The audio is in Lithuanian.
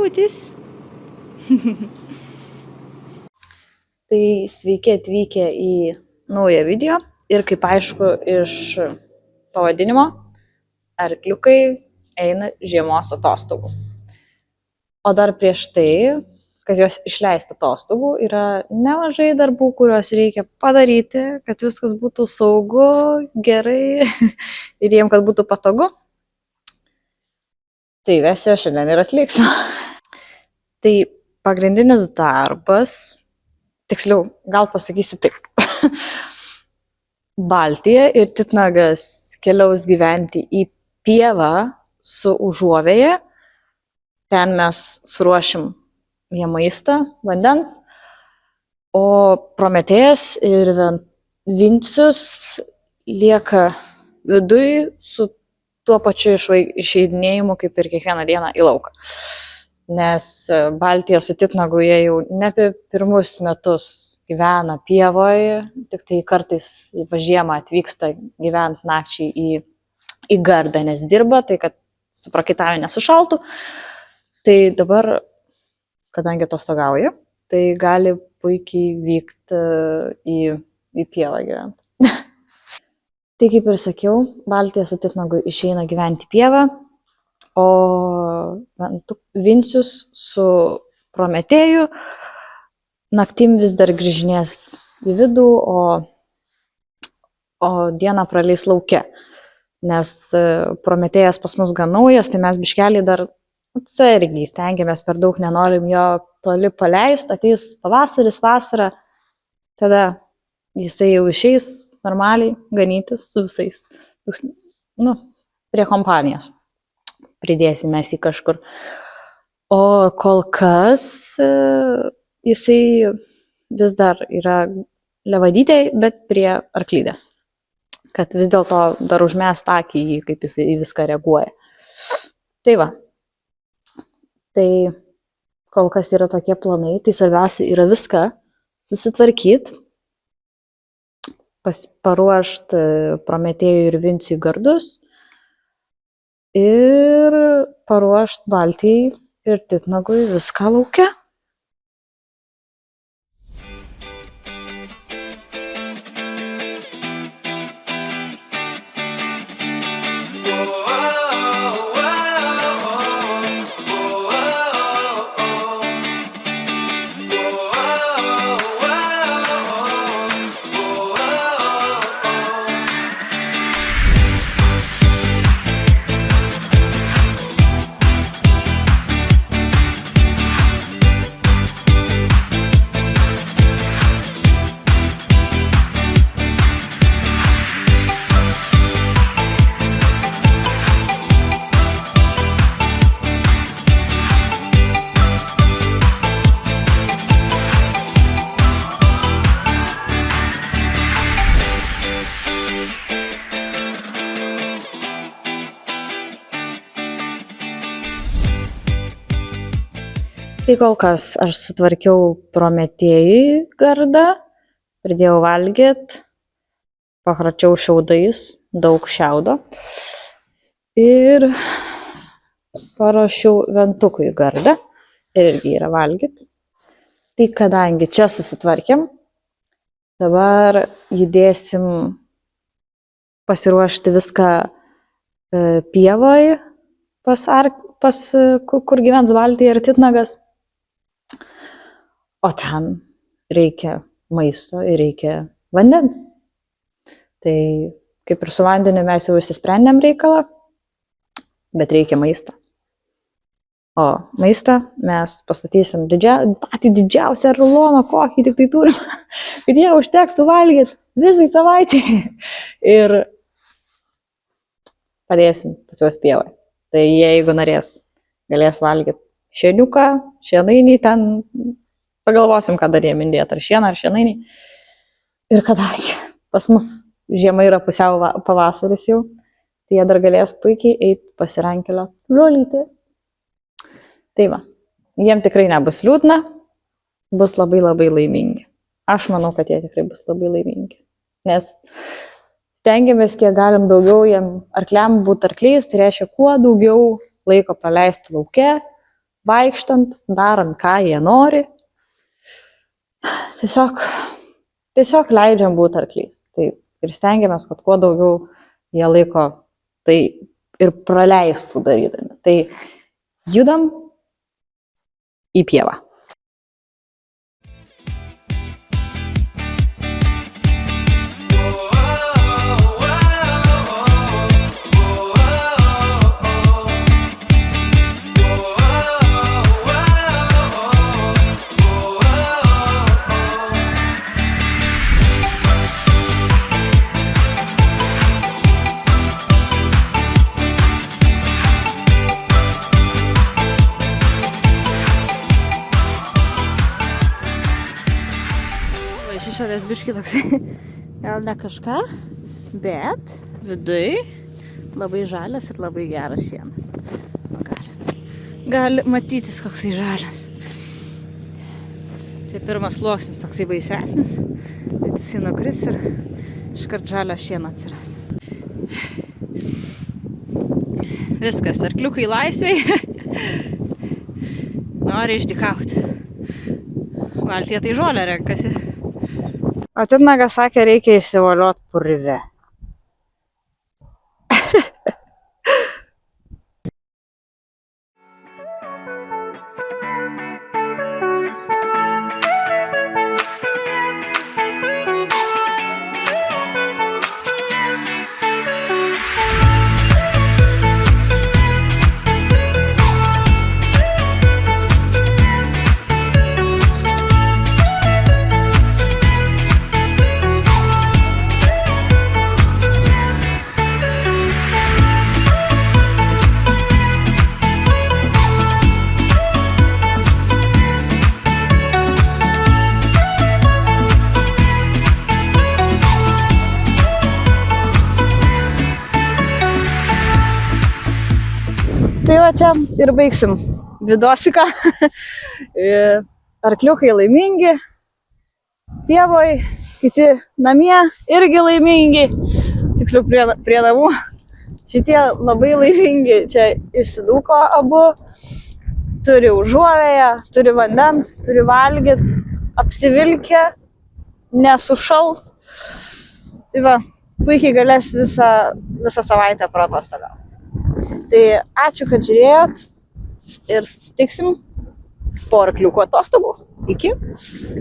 Vaikutis. Tai sveiki atvykę į naują video ir kaip aišku iš pavadinimo, arkliukai eina žiemos atostogų. O dar prieš tai, kad juos išleisti atostogų, yra nemažai darbų, kuriuos reikia padaryti, kad viskas būtų saugu, gerai ir jiem, kad būtų patogu. Tai vesiu šiandien ir atliksiu. Tai pagrindinis darbas, tiksliau, gal pasakysiu taip. Baltija ir titnagas keliaus gyventi į pievą su užuovėja. Ten mes suruošim jiem maistą, vandens, o Prometėjas ir Vincius lieka viduj su tuo pačiu išeidinėjimu kaip ir kiekvieną dieną į lauką. Nes Baltija su titnagu jie jau ne apie pirmus metus gyvena pievoje, tik tai kartais žiemą atvyksta gyventi nakčiai į gardą, nes dirba, tai kad suprakaitavę nesušaltų. Tai dabar, kadangi atostogauja, tai gali puikiai vykti į pievą gyventi. Tai kaip ir sakiau, Baltija su titnagu išeina gyventi pievą, o Vincius su Prometėju naktim vis dar grįžinės į vidų, o dieną praleis lauke. Nes Prometėjas pas mus gan naujas, tai mes biškelį dar atsargiai stengiamės, per daug nenorim jo toli paleisti, ateis pavasaris, vasara, tada jisai jau išeis normaliai ganytis su visais, prie kompanijos. Pridėsime į kažkur. O kol kas jisai vis dar yra levadytėj, bet prie arklydės. Kad vis dėlto dar užmest akį į, kaip jisai į viską reaguoja. Tai va. Tai kol kas yra tokie planai, tai svarbiausia yra viską susitvarkyti, paruošti Prometėjui ir Vinciui gardus ir paruošti Baltijai ir titnagui viską lauke. Tai kol kas aš sutvarkiau Prometėjui gardą, pridėjau valgyt, pakračiau šiaudais, daug šiaudo ir paruošiau Ventukui gardą, irgi yra valgyt. Tai kadangi čia susitvarkėm, dabar judėsim pasiruošti viską pievoje, kur gyvens Baltija ir titnagas. O ten reikia maisto ir reikia vandens. Tai kaip ir su vandeniu mes jau išsisprendėm reikalą, bet reikia maisto. O maistą mes pastatysim patį didžiausią ruloną, kokį tik tai turim, kad jie užtektų valgyti visai savaitį. Ir padėsim pas juos pievai. Tai jie, jeigu norės, galės valgyti šieniuką, šienainį, ten pagalvosim, ką dar jiem indėti, ar šieną, ar šienainį. Ir kadangi pas mus žiema yra pusiau pavasaris jau, tai jie dar galės puikiai eiti pasirankilio žolytės. Tai va, jiem tikrai nebus liūdna, bus labai labai laimingi. Aš manau, kad jie tikrai bus labai laimingi. Nes stengiamės, kiek galim daugiau jiem arkliam būti arkliais, tai reiškia kuo daugiau laiko praleisti lauke, vaikštant, darant, ką jie nori. Tiesiog leidžiam būti arklys. Tai ir stengiamės, kad kuo daugiau jie laiko tai ir praleistų darydami. Tai judam į pievą. Išorės biški toksai, gal ne kažką, bet viduj labai žalias ir labai geras šienas. Gali matytis koksai žalias. Čia pirmas sluoksnis toksai baisesnis, bet jisai nukris ir iškart žalio šieno atsiras. Viskas, arkliukai laisvėj. Nori išdykauti. Valtyje tai žolę renkasi. O titnagas sakė, reikia įsivoliot purve. Tai va čia ir baigsim vidosiką. Arkliukai laimingi, pievoj, kiti namie irgi laimingi, tiksliau prie namų. Šitie labai laimingi, čia išsidūko abu, turi užuovėją, turi vandens, turi valgyt, apsivilkę, nesušals. Tai va, puikiai galės visą savaitę praatostogauti. Tai ačiū, kad žiūrėjot ir susitiksim po arkliukų atostogų. Iki.